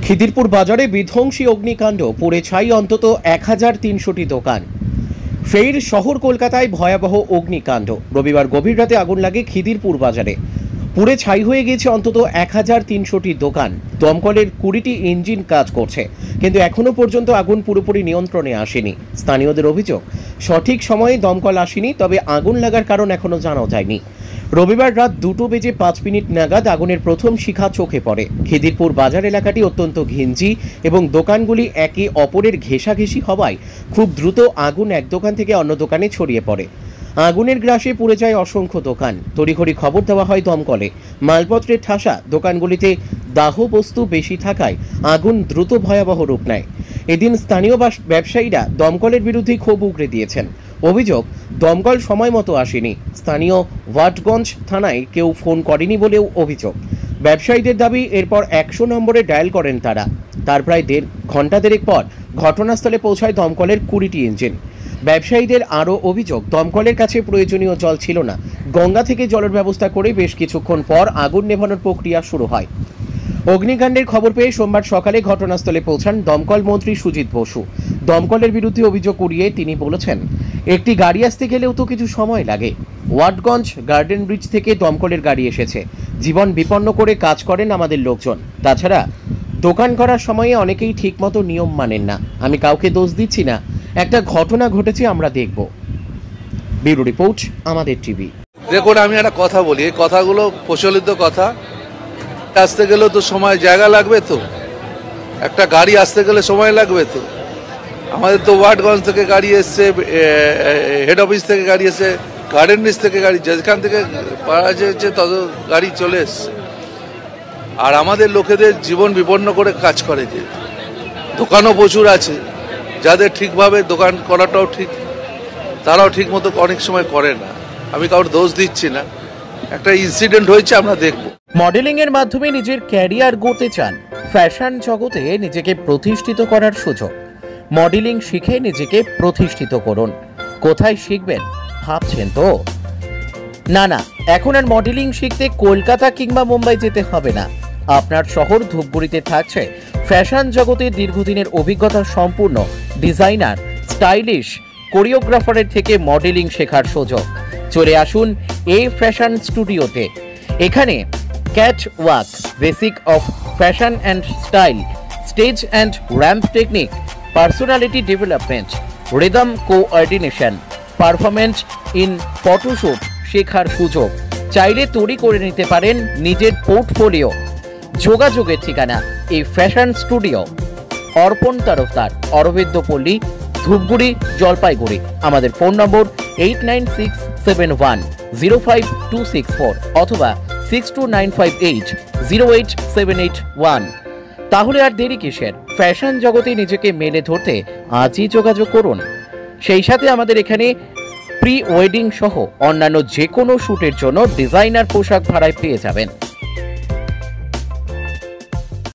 খিদিরপুর বাজারে বিধ্বংসী অগ্নিকাণ্ড, পুড়ে ছাই অন্তত 1300টি দোকান। ফের শহর কলকাতায় ভয়াবহ অগ্নিকাণ্ড। রবিবার গভীর রাতে আগুন লাগে খিদিরপুর বাজারে। পুড়ে ছাই হয়ে গেছে অন্তত 1300টি দোকান। দমকলের 20টি ইঞ্জিন কাজ করছে, কিন্তু এখনো পর্যন্ত আগুন পুরোপুরি নিয়ন্ত্রণে আসেনি। স্থানীয়দের অভিযোগ, সঠিক সময়ে দমকল আসেনি, তবে আগুন লাগার কারণ এখনো জানা যায়নি। রবিবার রাত 2:05 নাগাদ আগুনের প্রথম শিখা চোখে পড়ে। খিদিরপুর বাজার এলাকাটি অত্যন্ত ঘিঞ্জি এবং দোকানগুলি একে অপরের ঘেঁষাঘেঁষি হওয়ায় খুব দ্রুত আগুন এক দোকান থেকে অন্য দোকানে ছড়িয়ে পড়ে। আগুনের গ্রাসে পুড়ে যায় অসংখ্য দোকান। তড়িঘড়ি খবর দেওয়া হয় দমকলে। মালপত্রের ঠাসা দোকানগুলিতে দাহ বস্তু বেশি থাকায় আগুন দ্রুত ভয়াবহ রূপ নেয়। এদিন স্থানীয় ব্যবসায়ীরা দমকলের বিরুদ্ধে ক্ষোভ উগরে দিয়েছেন। অভিযোগ, দমকল সময় মতো আসেনি। স্থানীয় ওয়াটগঞ্জ থানায় কেউ ফোন করেনি বলেও অভিযোগ। ব্যবসায়ীদের দাবি, এরপর 100 নম্বরে ডায়াল করেন তারা। তার প্রায় ঘন্টা দেড়েক পর ঘটনাস্থলে পৌঁছায় দমকলের 20টি ইঞ্জিন। ব্যবসায়ীদের আরও অভিযোগ, দমকলের কাছে প্রয়োজনীয় জল ছিল না। গঙ্গা থেকে জলের ব্যবস্থা করে বেশ কিছুক্ষণ পর আগুন নেভানোর প্রক্রিয়া শুরু হয়। অগ্নিকাণ্ডের খবর পেয়ে সোমবার সকালে ঘটনাস্থলে পৌঁছান দমকল মন্ত্রী সুজিত বসু। দমকলের বিরুদ্ধে অভিযোগ উড়িয়ে তিনি বলেছেন, একটি গাড়ি আসতে গেলেও তো কিছু সময় লাগে। ওয়াটগঞ্জ গার্ডেন ব্রিজ থেকে দমকলের গাড়ি এসেছে। জীবন বিপন্ন করে কাজ করেন আমাদের লোকজন। তাছাড়া দোকান করার সময়ে অনেকেই ঠিকমতো নিয়ম মানেন না। আমি কাউকে দোষ দিচ্ছি না, একটা ঘটনা ঘটেছে, আমরা দেখব। ব্যুরো রিপোর্ট, আমাদের টিভি। দেখুন, আমি একটা কথা বলি, এই কথাগুলো প্রচলিত কথা। আসতে গেলেও তো সময় জায়গা লাগবে, তো একটা গাড়ি আসতে গেলে সময় লাগবে। তো আমাদের তো ওয়াটগঞ্জ থেকে গাড়ি এসছে, হেড অফিস থেকে গাড়ি এসছে, গার্ডেন ব্রিজ থেকে গাড়ি, যেখান থেকে পাওয়া যাচ্ছে তত গাড়ি চলে এসছে। আর আমাদের লোকেদের জীবন বিপন্ন করে কাজ করে, যে দোকানও প্রচুর আছে, যাদের ঠিকভাবে দোকান করাটাও ঠিক, তারাও ঠিক মতো অনেক সময় করে না। আমি কারোর দোষ দিচ্ছি না, একটা ইনসিডেন্ট হয়েছে, আমরা দেখব। মডেলিং এর মাধ্যমে নিজের ক্যারিয়ার গড়তে চান, ফ্যাশন জগতে নিজেকে প্রতিষ্ঠিত করার সুযোগ। মডেলিং শিখে নিজেকে প্রতিষ্ঠিত করুন। কোথায় শিখবেন ভাবছেন তো? না, এখন আর মডেলিং শিখতে কলকাতা কিংবা মুম্বাই যেতে হবে না। আপনার শহর ধূপগুড়িতে থাকছে ফ্যাশন জগতে দীর্ঘদিনের অভিজ্ঞতা সম্পূর্ণ ডিজাইনার, স্টাইলিশ কোরিওগ্রাফারের থেকে মডেলিং শেখার সুযোগ। চলে আসুন এই ফ্যাশন স্টুডিওতে। এখানে cat walk, basic of fashion and style, stage and ramp technique, personality development, rhythm coordination, performance in photoshoot শেখার সুযোগ। চাইলে তৈরি করে নিতে পারেন নিজের পোর্টফোলিও। যোগাযোগের ঠিকানা এই ফ্যাশন স্টুডিও, অর্পণ তরফদার, অরবিন্দ পল্লী, ধূপগুড়ি, জলপাইগুড়ি। আমাদের ফোন নম্বর 8967105264 অথবা 6295808781। তাহলে আর দেরি কিসের? ফ্যাশন জগতে নিজেকে মেলে ধরতে আজই যোগাযোগ করুন। সেই সাথে আমাদের এখানে প্রি ওয়েডিং সহ অন্যান্য যে কোনো শ্যুটের জন্য ডিজাইনার পোশাক ভাড়ায় পেয়ে যাবেন।